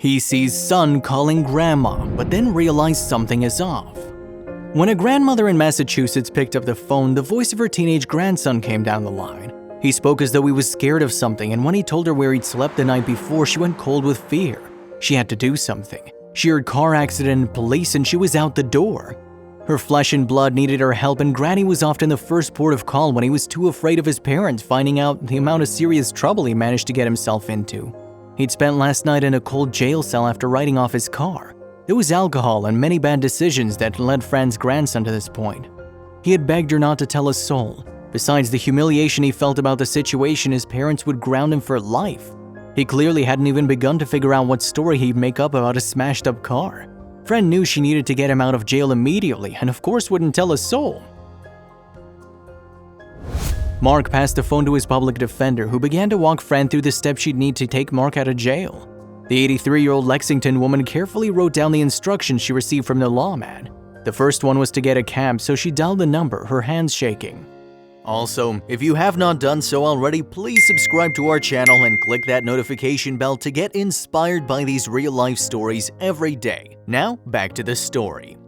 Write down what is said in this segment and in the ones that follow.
He sees son calling grandma, but then realizes something is off. When a grandmother in Massachusetts picked up the phone, the voice of her teenage grandson came down the line. He spoke as though he was scared of something, and when he told her where he'd slept the night before, she went cold with fear. She had to do something. She heard car accident and police, and she was out the door. Her flesh and blood needed her help, and Granny was often the first port of call when he was too afraid of his parents finding out the amount of serious trouble he managed to get himself into. He'd spent last night in a cold jail cell after writing off his car. There was alcohol and many bad decisions that led Fran's grandson to this point. He had begged her not to tell a soul. Besides the humiliation he felt about the situation, his parents would ground him for life. He clearly hadn't even begun to figure out what story he'd make up about a smashed-up car. Fran knew she needed to get him out of jail immediately and of course wouldn't tell a soul. Mark passed the phone to his public defender, who began to walk Fran through the steps she'd need to take Mark out of jail. The 83-year-old Lexington woman carefully wrote down the instructions she received from the lawman. The first one was to get a cab, so she dialed the number, her hands shaking. Also, if you have not done so already, please subscribe to our channel and click that notification bell to get inspired by these real-life stories every day. Now, back to the story.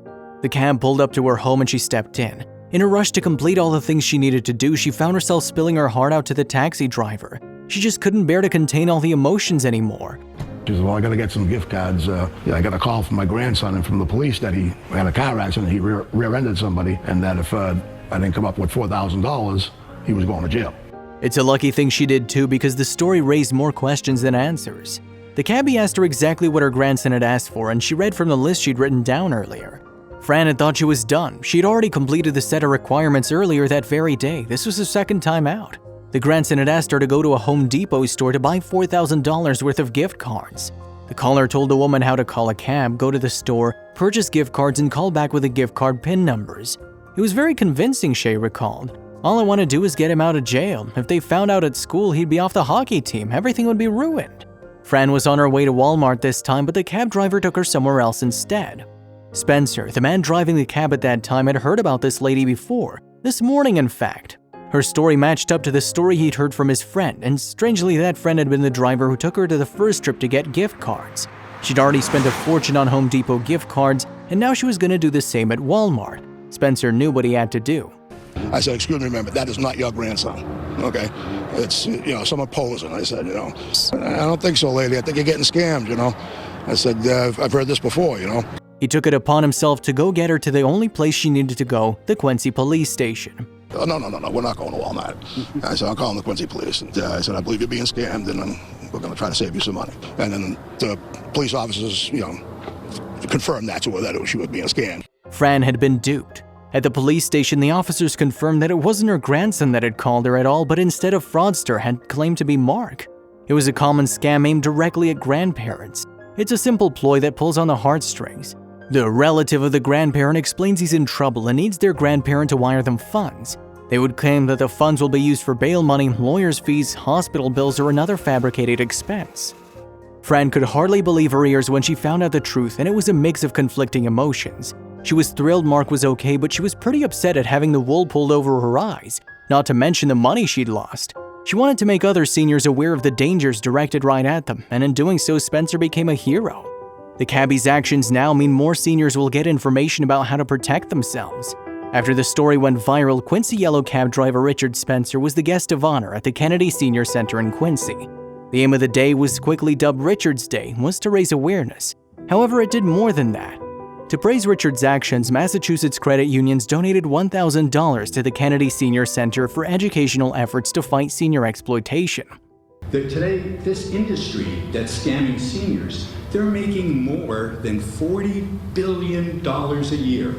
The cab pulled up to her home and she stepped in. In a rush to complete all the things she needed to do, she found herself spilling her heart out to the taxi driver. She just couldn't bear to contain all the emotions anymore. She said, well, I got to get some gift cards. I got a call from my grandson and from the police that he had a car accident. He rear-ended somebody, and that if I didn't come up with $4,000, he was going to jail. It's a lucky thing she did too, because the story raised more questions than answers. The cabbie asked her exactly what her grandson had asked for, and she read from the list she'd written down earlier. Fran had thought she was done. She'd already completed the set of requirements earlier that very day. This was the second time out. The grandson had asked her to go to a Home Depot store to buy $4,000 worth of gift cards. The caller told the woman how to call a cab, go to the store, purchase gift cards, and call back with the gift card PIN numbers. It was very convincing, Shay recalled. All I want to do is get him out of jail. If they found out at school he'd be off the hockey team, everything would be ruined. Fran was on her way to Walmart this time, but the cab driver took her somewhere else instead. Spencer, the man driving the cab at that time, had heard about this lady before. This morning, in fact. Her story matched up to the story he'd heard from his friend, and strangely that friend had been the driver who took her to the first trip to get gift cards. She'd already spent a fortune on Home Depot gift cards, and now she was going to do the same at Walmart. Spencer knew what he had to do. I said, excuse me, remember, that is not your grandson, okay? It's, someone posing. I said, I don't think so, lady. I think you're getting scammed, I said, I've heard this before, He took it upon himself to go get her to the only place she needed to go, the Quincy police station. Oh, no, we're not going to Walmart. I said, I'm calling the Quincy police. And I said, I believe you're being scammed, and we're going to try to save you some money. And then the police officers, confirmed that to her, that she was being scammed. Fran had been duped. At the police station, the officers confirmed that it wasn't her grandson that had called her at all, but instead a fraudster had claimed to be Mark. It was a common scam aimed directly at grandparents. It's a simple ploy that pulls on the heartstrings. The relative of the grandparent explains he's in trouble and needs their grandparent to wire them funds. They would claim that the funds will be used for bail money, lawyers' fees, hospital bills, or another fabricated expense. Fran could hardly believe her ears when she found out the truth, and it was a mix of conflicting emotions. She was thrilled Mark was okay, but she was pretty upset at having the wool pulled over her eyes, not to mention the money she'd lost. She wanted to make other seniors aware of the dangers directed right at them, and in doing so, Spencer became a hero. The cabbie's actions now mean more seniors will get information about how to protect themselves. After the story went viral, Quincy Yellow cab driver Richard Spencer was the guest of honor at the Kennedy Senior Center in Quincy. The aim of the day was quickly dubbed Richard's Day, was to raise awareness. However, it did more than that. To praise Richard's actions, Massachusetts credit unions donated $1,000 to the Kennedy Senior Center for educational efforts to fight senior exploitation. Today, this industry that's scamming seniors, they're making more than $40 billion a year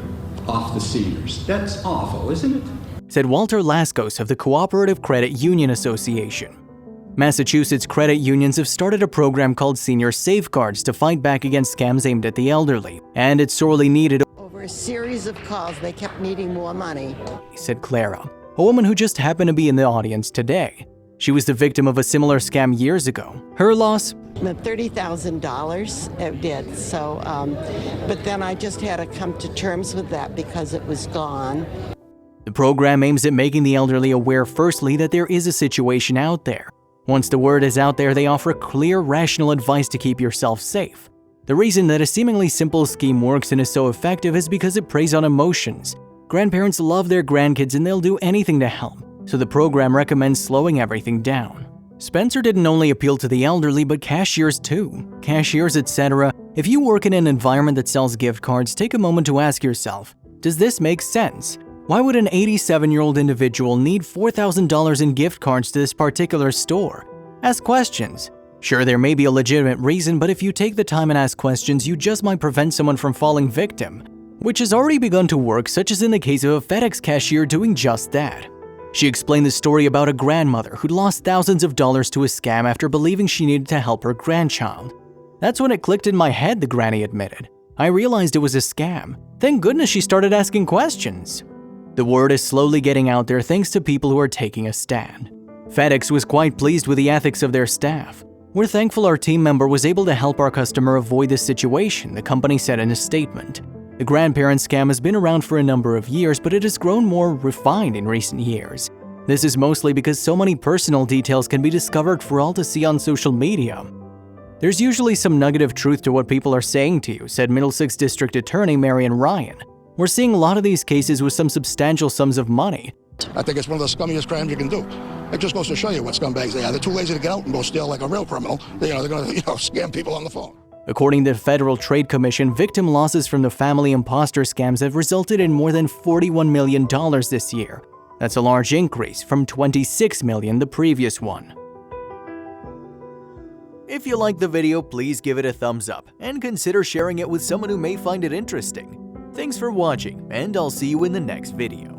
off the seniors. That's awful, isn't it? Said Walter Laskos of the Cooperative Credit Union Association. Massachusetts credit unions have started a program called Senior Safeguards to fight back against scams aimed at the elderly, and it's sorely needed. Over a series of calls, they kept needing more money, said Clara, a woman who just happened to be in the audience today. She was the victim of a similar scam years ago. Her loss? $30,000 it did, so, but then I just had to come to terms with that because it was gone. The program aims at making the elderly aware firstly that there is a situation out there. Once the word is out there, they offer clear, rational advice to keep yourself safe. The reason that a seemingly simple scheme works and is so effective is because it preys on emotions. Grandparents love their grandkids and they'll do anything to help, so the program recommends slowing everything down. Spencer didn't only appeal to the elderly, but cashiers too. Cashiers, etc. If you work in an environment that sells gift cards, take a moment to ask yourself, does this make sense? Why would an 87-year-old individual need $4,000 in gift cards to this particular store? Ask questions. Sure, there may be a legitimate reason, but if you take the time and ask questions, you just might prevent someone from falling victim, which has already begun to work, such as in the case of a FedEx cashier doing just that. She explained the story about a grandmother who'd lost thousands of dollars to a scam after believing she needed to help her grandchild. That's when it clicked in my head, the granny admitted. I realized it was a scam. Thank goodness she started asking questions. The word is slowly getting out there thanks to people who are taking a stand. FedEx was quite pleased with the ethics of their staff. We're thankful our team member was able to help our customer avoid this situation, the company said in a statement. The grandparent scam has been around for a number of years, but it has grown more refined in recent years. This is mostly because so many personal details can be discovered for all to see on social media. There's usually some nugget of truth to what people are saying to you, said Middlesex District Attorney Marion Ryan. We're seeing a lot of these cases with some substantial sums of money. I think it's one of the scummiest crimes you can do. It just goes to show you what scumbags they are. They're too lazy to get out and go steal like a real criminal. They're going to scam people on the phone. According to the Federal Trade Commission, victim losses from the family imposter scams have resulted in more than $41 million this year. That's a large increase from $26 million the previous one. If you liked the video, please give it a thumbs up and consider sharing it with someone who may find it interesting. Thanks for watching, and I'll see you in the next video.